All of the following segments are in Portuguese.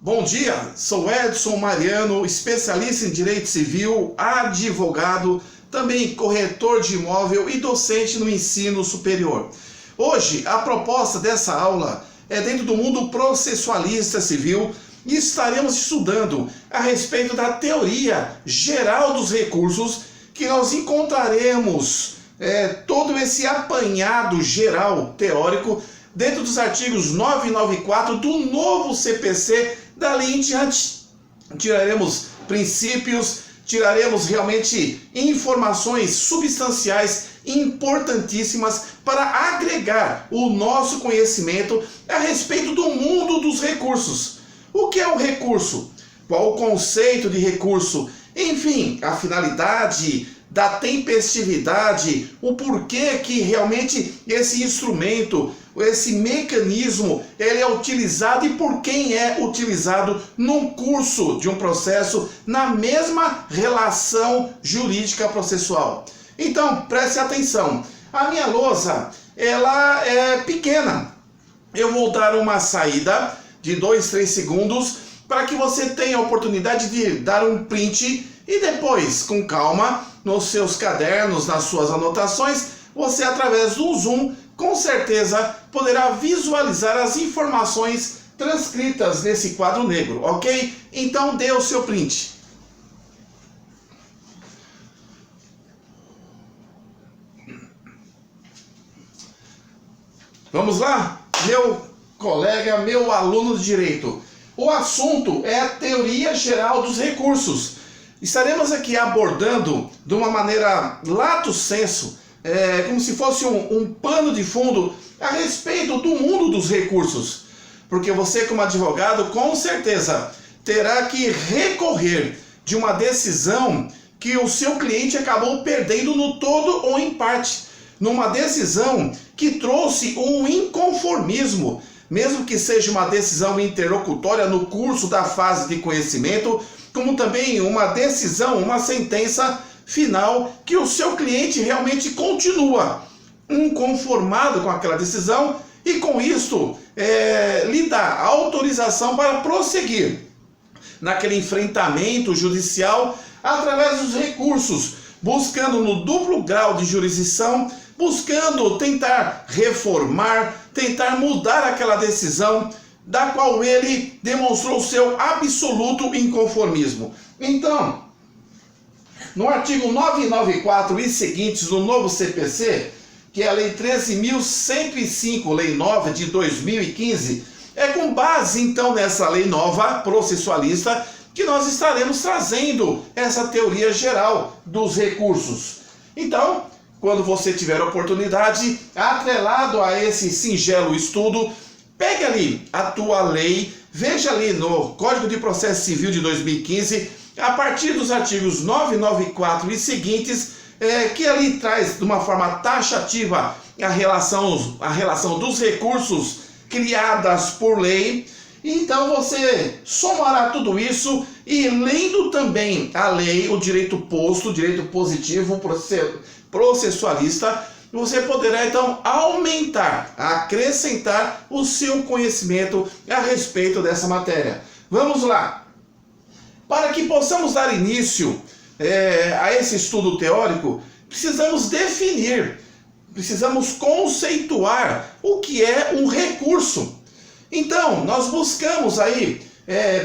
Bom dia, sou Edson Mariano, especialista em direito civil, advogado, também corretor de imóvel e docente no ensino superior. Hoje, a proposta dessa aula é dentro do mundo processualista civil e estaremos estudando a respeito da teoria geral dos recursos, que nós encontraremos todo esse apanhado geral teórico dentro dos artigos 994 do novo CPC. Dali em diante, tiraremos princípios, tiraremos realmente informações substanciais importantíssimas para agregar o nosso conhecimento a respeito do mundo dos recursos. O que é um recurso? Qual o conceito de recurso? Enfim, a finalidade da tempestividade, o porquê que realmente esse instrumento, esse mecanismo, ele é utilizado e por quem é utilizado num curso de um processo na mesma relação jurídica processual. Então, preste atenção. A minha lousa, ela é pequena. Eu vou dar uma saída de 2-3 segundos para que você tenha a oportunidade de dar um print e depois, com calma, nos seus cadernos, nas suas anotações, você, através do Zoom, com certeza poderá visualizar as informações transcritas nesse quadro negro, ok? Então dê o seu print. Vamos lá? Meu colega, meu aluno de direito. O assunto é a teoria geral dos recursos. Estaremos aqui abordando de uma maneira lato sensu, como se fosse um pano de fundo a respeito do mundo dos recursos. Porque você, como advogado, com certeza terá que recorrer de uma decisão que o seu cliente acabou perdendo no todo ou em parte. Numa decisão que trouxe um inconformismo, mesmo que seja uma decisão interlocutória no curso da fase de conhecimento, como também uma decisão, uma sentença final que o seu cliente realmente continua inconformado com aquela decisão e com isto lhe dá autorização para prosseguir naquele enfrentamento judicial através dos recursos, buscando no duplo grau de jurisdição, buscando tentar reformar, tentar mudar aquela decisão da qual ele demonstrou seu absoluto inconformismo. Então, no artigo 994 e seguintes do novo CPC, que é a Lei 13.105, Lei Nova de 2015, é com base então nessa lei nova processualista que nós estaremos trazendo essa teoria geral dos recursos. Então, quando você tiver oportunidade, atrelado a esse singelo estudo, pegue ali a tua lei, veja ali no Código de Processo Civil de 2015, a partir dos artigos 994 e seguintes, que ali traz de uma forma taxativa a relação dos recursos criadas por lei. Então você somará tudo isso e, lendo também a lei, o direito posto, o direito positivo processualista, você poderá então aumentar, acrescentar o seu conhecimento a respeito dessa matéria. Vamos lá! Para que possamos dar início a esse estudo teórico, precisamos definir, precisamos conceituar o que é um recurso. Então, nós buscamos aí,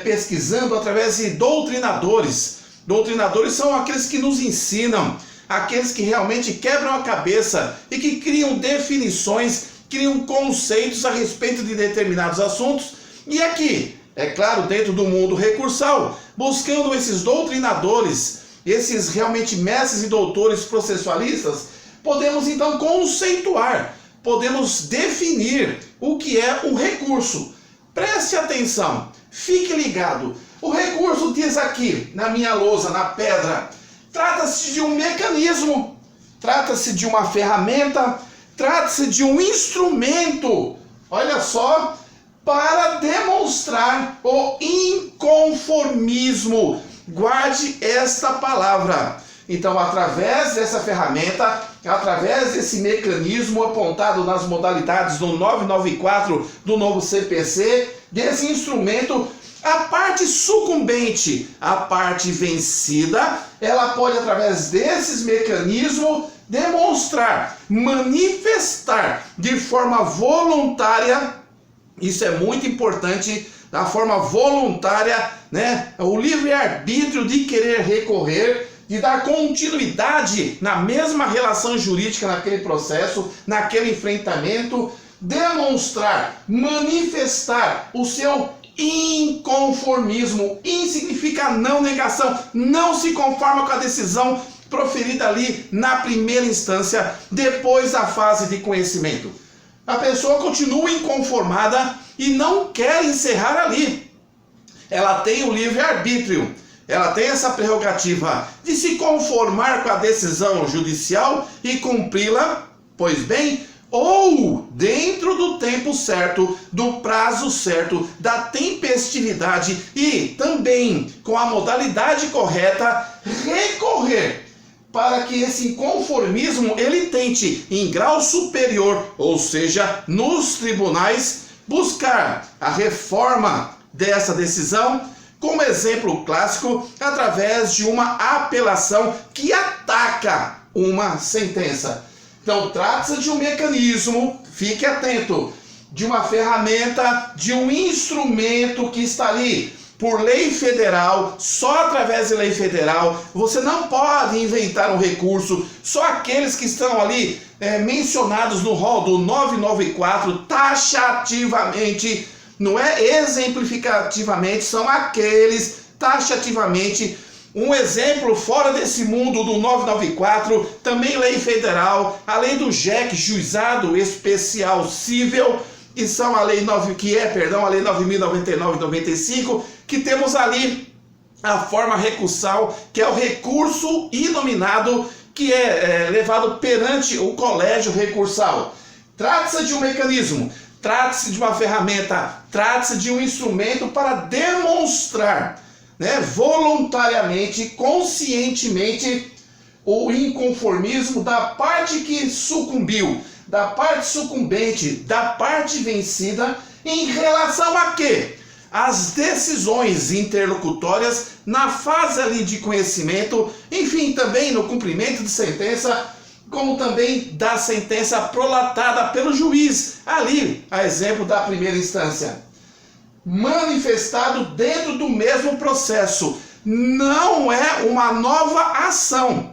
pesquisando através de doutrinadores. Doutrinadores são aqueles que nos ensinam, aqueles que realmente quebram a cabeça e que criam definições, criam conceitos a respeito de determinados assuntos. E aqui, é claro, dentro do mundo recursal, buscando esses doutrinadores, esses realmente mestres e doutores processualistas, podemos então conceituar, podemos definir o que é um recurso. Preste atenção, fique ligado. O recurso diz aqui, na minha lousa, na pedra, trata-se de um mecanismo, trata-se de uma ferramenta, trata-se de um instrumento, olha só, para demonstrar o inconformismo. Guarde esta palavra. Então, através dessa ferramenta, através desse mecanismo apontado nas modalidades do 994 do novo CPC, desse instrumento, A parte sucumbente, a parte vencida, ela pode, através desses mecanismos, demonstrar, manifestar de forma voluntária, isso é muito importante, da forma voluntária, né? O livre-arbítrio de querer recorrer, de dar continuidade na mesma relação jurídica naquele processo, naquele enfrentamento, demonstrar, manifestar o seu inconformismo. In significa não negação, não se conforma com a decisão proferida ali na primeira instância, depois da fase de conhecimento. A pessoa continua inconformada e não quer encerrar ali. Ela tem o livre-arbítrio, ela tem essa prerrogativa de se conformar com a decisão judicial e cumpri-la, pois bem, ou dentro do tempo certo, do prazo certo, da tempestividade e também com a modalidade correta, recorrer para que esse inconformismo ele tente em grau superior, ou seja, nos tribunais, buscar a reforma dessa decisão, como exemplo clássico, através de uma apelação que ataca uma sentença. Então, trata-se de um mecanismo, fique atento, de uma ferramenta, de um instrumento que está ali por lei federal, só através de lei federal. Você não pode inventar um recurso, só aqueles que estão ali mencionados no rol do 994, taxativamente, não é exemplificativamente, são aqueles taxativamente. Um exemplo fora desse mundo do 994, também lei federal, além do JEC, Juizado Especial Cível, que são a lei 9.099/95, que temos ali a forma recursal, que é o recurso inominado, que é levado perante o colégio recursal. Trata-se de um mecanismo, trata-se de uma ferramenta, trata-se de um instrumento para demonstrar, voluntariamente, conscientemente, o inconformismo da parte que sucumbiu, da parte sucumbente, da parte vencida, em relação a quê? As decisões interlocutórias na fase ali de conhecimento, enfim, também no cumprimento de sentença, como também da sentença prolatada pelo juiz, ali, a exemplo da primeira instância. Manifestado dentro do mesmo processo, não é uma nova ação,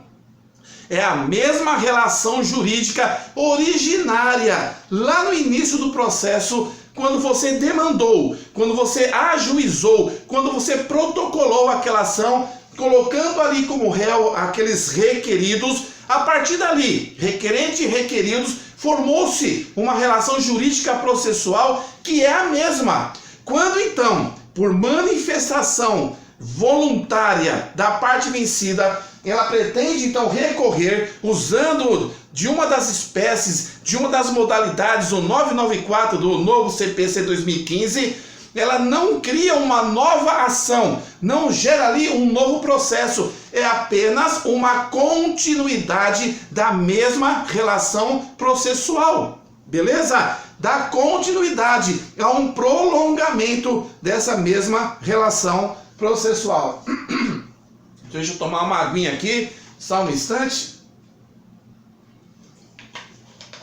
é a mesma relação jurídica originária, lá no início do processo, quando você demandou, quando você ajuizou, quando você protocolou aquela ação, colocando ali como réu aqueles requeridos. A partir dali, requerente e requeridos, formou-se uma relação jurídica processual que é a mesma. Quando então, por manifestação voluntária da parte vencida, ela pretende então recorrer, usando de uma das espécies, de uma das modalidades do 994 do novo CPC 2015, ela não cria uma nova ação, não gera ali um novo processo, é apenas uma continuidade da mesma relação processual, beleza? Dá continuidade a um prolongamento dessa mesma relação processual. Deixa eu tomar uma aguinha aqui, só um instante.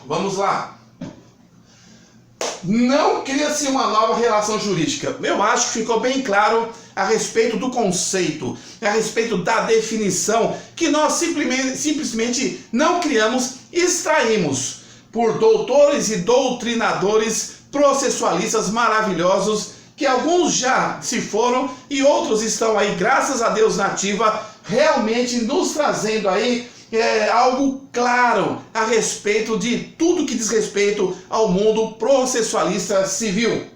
Vamos lá. Não cria-se uma nova relação jurídica. Eu acho que ficou bem claro a respeito do conceito, a respeito da definição, que nós simplesmente não criamos, extraímos por doutores e doutrinadores processualistas maravilhosos, que alguns já se foram e outros estão aí, graças a Deus, na ativa, realmente nos trazendo aí algo claro a respeito de tudo que diz respeito ao mundo processualista civil.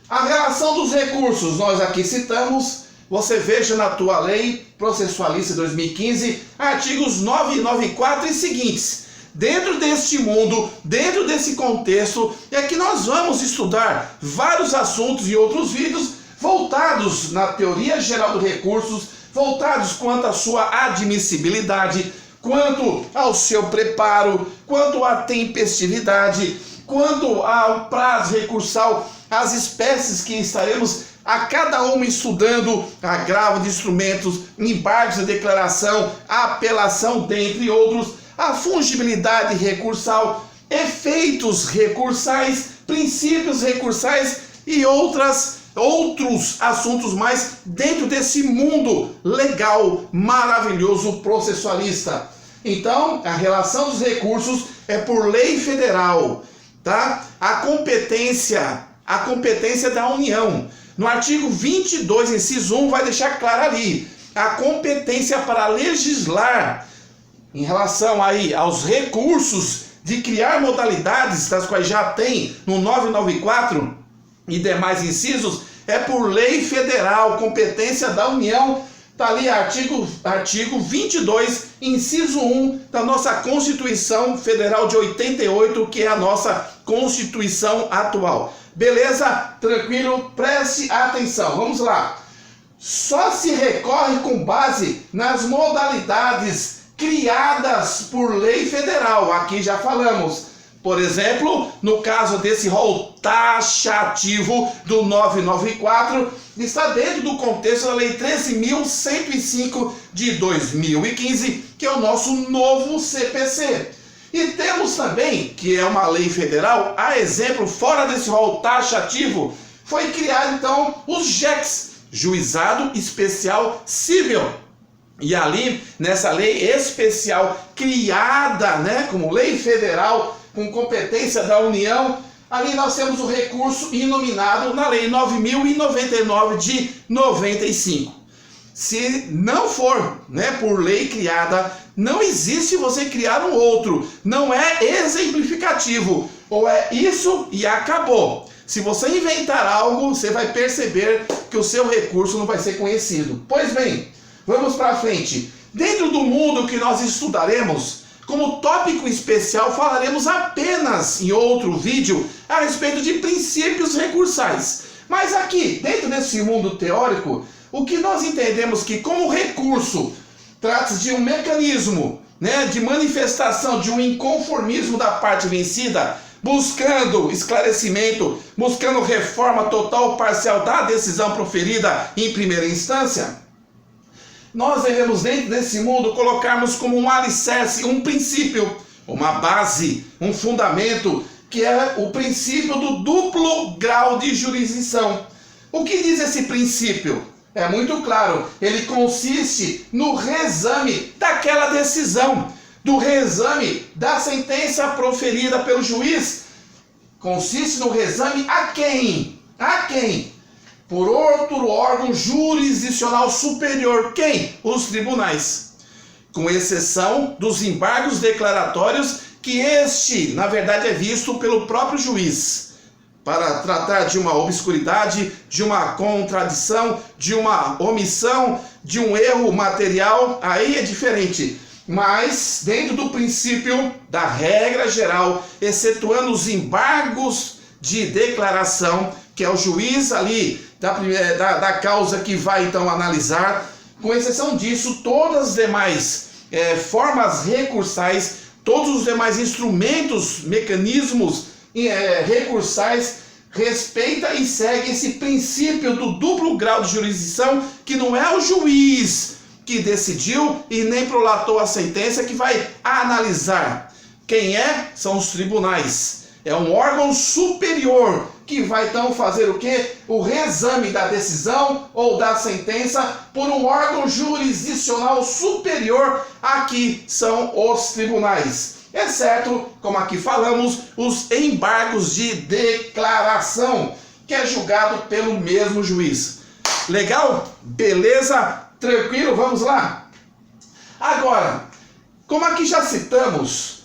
A relação dos recursos, nós aqui citamos, você veja na tua lei processualista 2015, artigos 994 e seguintes. Dentro deste mundo, dentro desse contexto, é que nós vamos estudar vários assuntos e outros vídeos voltados na teoria geral dos recursos, voltados quanto à sua admissibilidade, quanto ao seu preparo, quanto à tempestividade, quanto ao prazo recursal, as espécies que estaremos a cada uma estudando agravo de instrumentos, embargos de declaração, apelação, dentre outros, a fungibilidade recursal, efeitos recursais, princípios recursais e outros assuntos mais dentro desse mundo legal, maravilhoso, processualista. Então, a relação dos recursos é por lei federal, tá? A competência da União. No artigo 22, inciso 1, vai deixar claro ali a competência para legislar em relação aí aos recursos de criar modalidades, das quais já tem no 994 e demais incisos, é por lei federal, competência da União. Está ali artigo 22, inciso 1 da nossa Constituição Federal de 88, que é a nossa Constituição atual. Beleza? Tranquilo? Preste atenção. Vamos lá. Só se recorre com base nas modalidades criadas por lei federal. Aqui já falamos. Por exemplo, no caso desse rol taxativo do 994, está dentro do contexto da Lei 13.105 de 2015, que é o nosso novo CPC. E temos também, que é uma lei federal, a exemplo, fora desse rol taxativo, foi criado então os JECs, Juizado Especial Civil. E ali, nessa lei especial, criada, né, como lei federal, com competência da União, ali nós temos o recurso inominado na Lei 9.099 de 95. Se não for, né, por lei criada, não existe você criar um outro. Não é exemplificativo. Ou é isso e acabou. Se você inventar algo, você vai perceber que o seu recurso não vai ser conhecido. Pois bem, vamos para frente. Dentro do mundo que nós estudaremos, como tópico especial, falaremos apenas em outro vídeo a respeito de princípios recursais. Mas aqui, dentro desse mundo teórico, o que nós entendemos que como recurso trata-se de um mecanismo, né, de manifestação de um inconformismo da parte vencida, buscando esclarecimento, buscando reforma total ou parcial da decisão proferida em primeira instância, nós devemos, dentro desse mundo, colocarmos como um alicerce, um princípio, uma base, um fundamento, que é o princípio do duplo grau de jurisdição. O que diz esse princípio? É muito claro, ele consiste no reexame daquela decisão, do reexame da sentença proferida pelo juiz. Consiste no reexame a quem? A quem? Por outro órgão jurisdicional superior. Quem? Os tribunais. Com exceção dos embargos declaratórios, que este, na verdade, é visto pelo próprio juiz, para tratar de uma obscuridade, de uma contradição, de uma omissão, de um erro material, aí é diferente. Mas, dentro do princípio da regra geral, excetuando os embargos de declaração, que é o juiz ali da causa que vai então analisar, com exceção disso, todas as demais formas recursais, todos os demais instrumentos, mecanismos recursais, respeita e segue esse princípio do duplo grau de jurisdição, que não é o juiz que decidiu e nem prolatou a sentença que vai analisar. Quem é? São os tribunais. É um órgão superior que vai então fazer o quê? O reexame da decisão ou da sentença por um órgão jurisdicional superior. Aqui são os tribunais. Exceto, como aqui falamos, os embargos de declaração, que é julgado pelo mesmo juiz. Legal? Beleza? Tranquilo? Vamos lá? Agora, como aqui já citamos,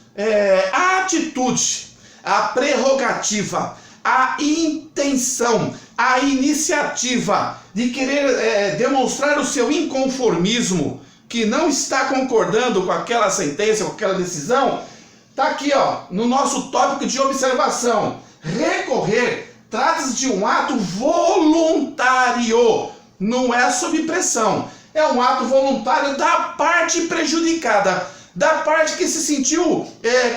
a atitude, a prerrogativa, a intenção, a iniciativa de querer demonstrar o seu inconformismo, que não está concordando com aquela sentença, com aquela decisão, está aqui, ó, no nosso tópico de observação. Recorrer trata-se de um ato voluntário, não é sob pressão. É um ato voluntário da parte prejudicada, da parte que se sentiu,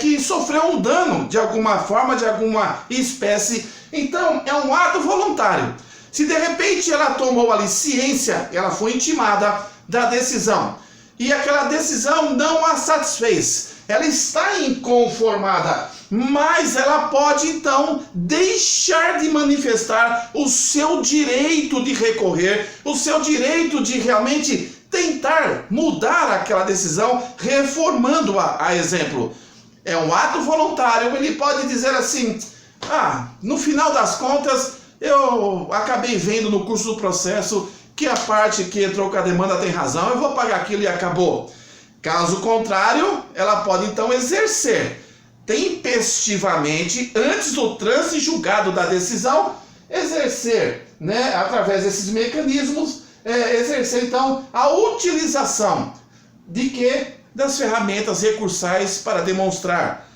que sofreu um dano de alguma forma, de alguma espécie. Então, é um ato voluntário. Se de repente ela tomou ali ciência, ela foi intimada da decisão, e aquela decisão não a satisfez, ela está inconformada, mas ela pode então deixar de manifestar o seu direito de recorrer, o seu direito de realmente tentar mudar aquela decisão, reformando-a. A exemplo, é um ato voluntário, ele pode dizer assim: no final das contas, eu acabei vendo no curso do processo que a parte que entrou com a demanda tem razão, eu vou pagar aquilo e acabou. Caso contrário, ela pode então exercer tempestivamente, antes do trânsito e julgado da decisão, exercer, através desses mecanismos, exercer então a utilização de quê? Das ferramentas recursais para demonstrar,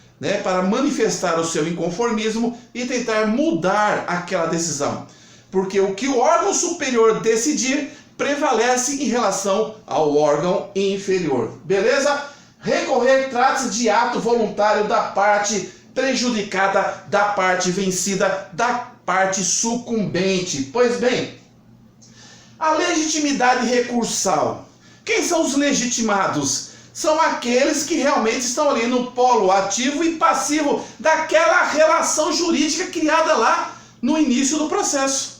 para manifestar o seu inconformismo e tentar mudar aquela decisão. Porque o que o órgão superior decidir prevalece em relação ao órgão inferior. Beleza? Recorrer trata-se de ato voluntário da parte prejudicada, da parte vencida, da parte sucumbente. Pois bem, a legitimidade recursal. Quem são os legitimados? São aqueles que realmente estão ali no polo ativo e passivo daquela relação jurídica criada lá no início do processo.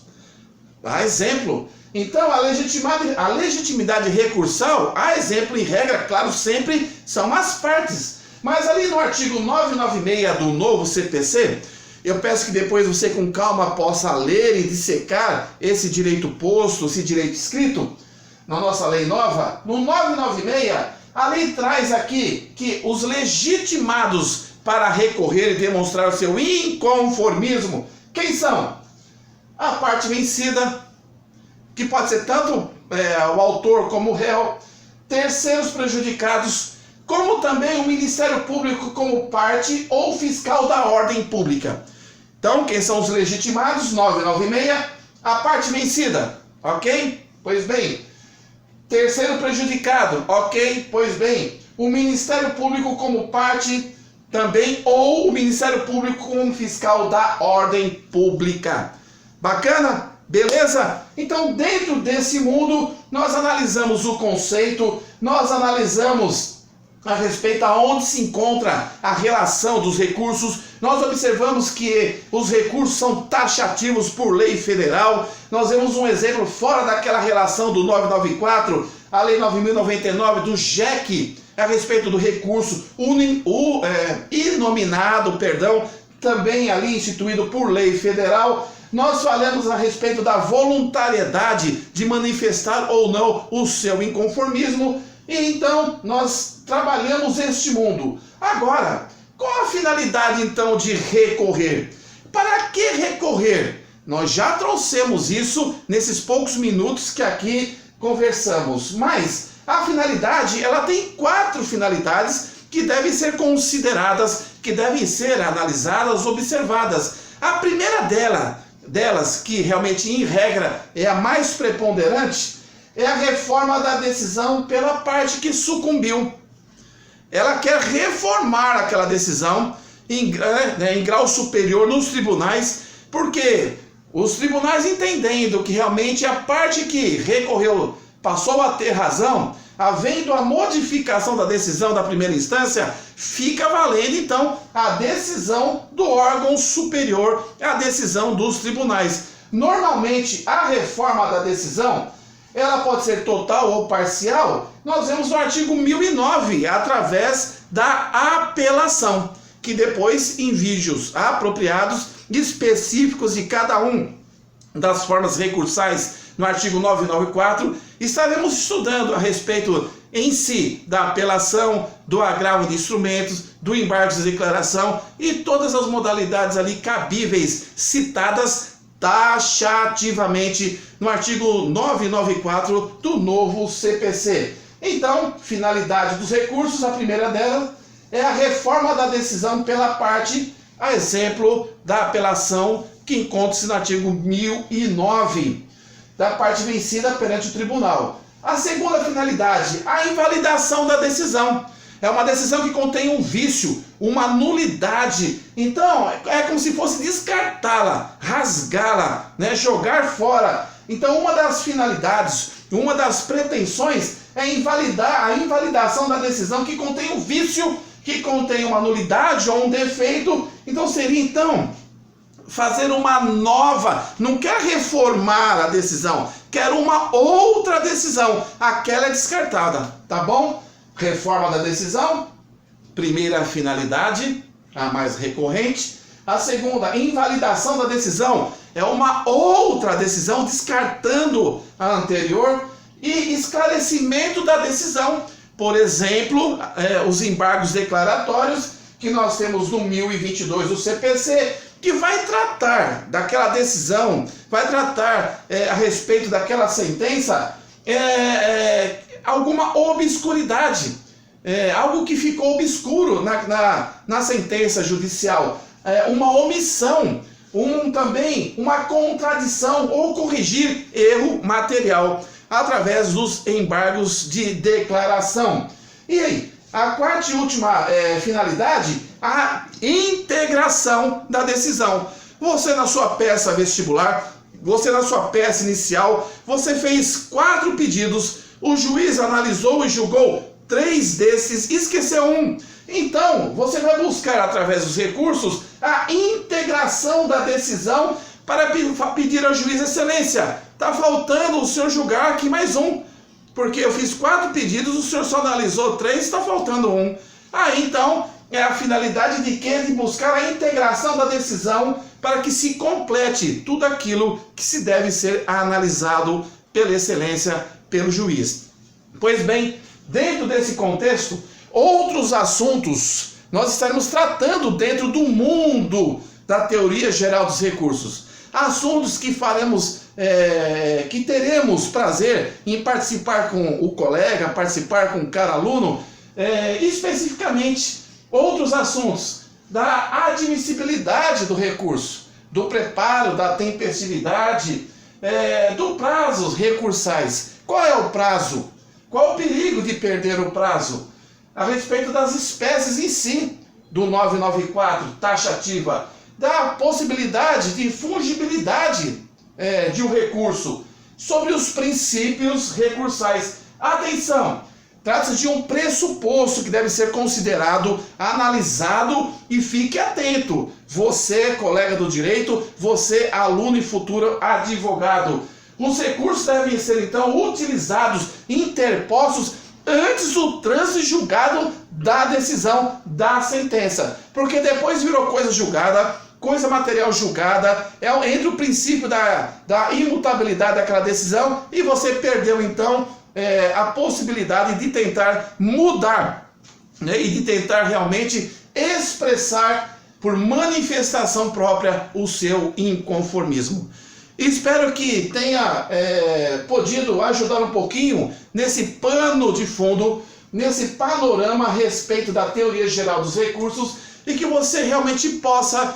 A exemplo, então a legitimidade recursal, a exemplo, em regra, claro, sempre são as partes. Mas ali no artigo 996 do novo CPC, eu peço que depois você com calma possa ler e dissecar esse direito posto, esse direito escrito, na nossa lei nova. No 996, a lei traz aqui que os legitimados para recorrer e demonstrar o seu inconformismo, quem são? A parte vencida, que pode ser tanto o autor como o réu, terceiros prejudicados, como também o Ministério Público como parte ou fiscal da ordem pública. Então, quem são os legitimados? 996, a parte vencida, ok? Pois bem. Terceiro prejudicado, ok? Pois bem. O Ministério Público como parte também, ou o Ministério Público como fiscal da ordem pública. Bacana? Beleza? Então, dentro desse mundo, nós analisamos o conceito, nós analisamos a respeito aonde se encontra a relação dos recursos. Nós observamos que os recursos são taxativos por lei federal. Nós vemos um exemplo fora daquela relação do 994, a lei 9.099 do JEC, a respeito do recurso inominado, também ali instituído por lei federal. Nós falamos a respeito da voluntariedade de manifestar ou não o seu inconformismo. E então nós trabalhamos este mundo. Agora, qual a finalidade então de recorrer? Para que recorrer? Nós já trouxemos isso nesses poucos minutos que aqui conversamos. Mas a finalidade, ela tem 4 finalidades que devem ser consideradas, que devem ser analisadas, observadas. A primeira delas, que realmente em regra é a mais preponderante, é a reforma da decisão pela parte que sucumbiu. Ela quer reformar aquela decisão em grau superior nos tribunais, porque os tribunais, entendendo que realmente a parte que recorreu passou a ter razão, havendo a modificação da decisão da primeira instância, fica valendo então a decisão do órgão superior, a decisão dos tribunais. Normalmente a reforma da decisão, ela pode ser total ou parcial. Nós vemos no artigo 1009, através da apelação, que depois, em vídeos apropriados, específicos de cada um das formas recursais, no artigo 994, estaremos estudando a respeito em si da apelação, do agravo de instrumentos, do embargo de declaração e todas as modalidades ali cabíveis, citadas taxativamente no artigo 994 do novo CPC. Então, finalidade dos recursos, a primeira delas é a reforma da decisão pela parte, a exemplo da apelação que encontra-se no artigo 1009, da parte vencida perante o tribunal. A segunda finalidade, a invalidação da decisão. É uma decisão que contém um vício, uma nulidade. Então, é como se fosse descartá-la, rasgá-la, né? Jogar fora. Então, uma das finalidades, uma das pretensões é invalidar a invalidação da decisão que contém um vício, que contém uma nulidade ou um defeito. Então, seria então fazer uma nova, não quer reformar a decisão, quer uma outra decisão. Aquela é descartada, tá bom? Reforma da decisão, primeira finalidade, a mais recorrente. A segunda, invalidação da decisão, é uma outra decisão, descartando a anterior. E esclarecimento da decisão, por exemplo, os embargos declaratórios, que nós temos no 1022 do CPC, que vai tratar daquela decisão, vai tratar a respeito daquela sentença, alguma obscuridade, algo que ficou obscuro na sentença judicial, uma omissão, também uma contradição ou corrigir erro material através dos embargos de declaração. E aí, a quarta e última finalidade, a integração da decisão. Você na sua peça vestibular, você na sua peça inicial, você fez 4 pedidos, o juiz analisou e julgou 3 desses, esqueceu um. Então, você vai buscar através dos recursos a integração da decisão para pedir ao juiz excelência. Está faltando o senhor julgar aqui mais um, porque eu fiz 4 pedidos, o senhor só analisou 3, está faltando um. Aí então é a finalidade de quê? De buscar a integração da decisão para que se complete tudo aquilo que se deve ser analisado pela excelência, pelo juiz. Pois bem, dentro desse contexto, outros assuntos nós estaremos tratando dentro do mundo da teoria geral dos recursos. Assuntos que faremos, que teremos prazer em participar com o colega, participar com o cara aluno, especificamente outros assuntos da admissibilidade do recurso, do preparo, da tempestividade, do prazos recursais. Qual é o prazo? Qual o perigo de perder o prazo? A respeito das espécies em si, do 994, taxativa, da possibilidade de fungibilidade de um recurso, sobre os princípios recursais. Atenção! Trata-se de um pressuposto que deve ser considerado, analisado, e fique atento. Você, colega do direito, você, aluno e futuro advogado. Os recursos devem ser, então, utilizados, interpostos, antes do trânsito julgado da decisão da sentença. Porque depois virou coisa julgada, coisa material julgada, entra o princípio da imutabilidade daquela decisão e você perdeu, então, a possibilidade de tentar mudar, né, e de tentar realmente expressar por manifestação própria o seu inconformismo. Espero que tenha podido ajudar um pouquinho nesse pano de fundo, nesse panorama a respeito da teoria geral dos recursos, e que você realmente possa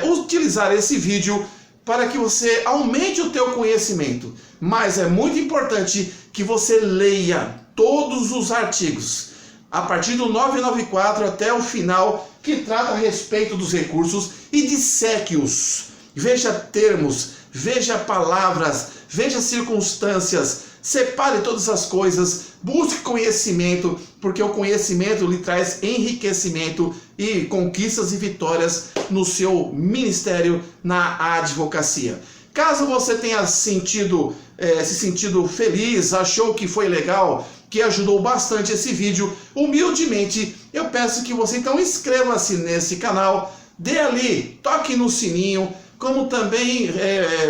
utilizar esse vídeo para que você aumente o teu conhecimento. Mas é muito importante que você leia todos os artigos, a partir do 994 até o final, que trata a respeito dos recursos, e disseque-os. Veja termos, veja palavras, veja circunstâncias, separe todas as coisas, busque conhecimento, porque o conhecimento lhe traz enriquecimento e conquistas e vitórias no seu ministério na advocacia. Caso você tenha se sentido feliz, achou que foi legal, que ajudou bastante esse vídeo, humildemente eu peço que você então inscreva-se nesse canal, dê ali, toque no sininho, como também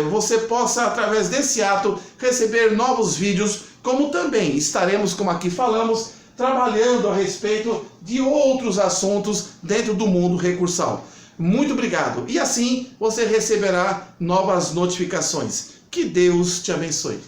você possa, através desse ato, receber novos vídeos, como também estaremos, como aqui falamos, trabalhando a respeito de outros assuntos dentro do mundo recursal. Muito obrigado. E assim você receberá novas notificações. Que Deus te abençoe.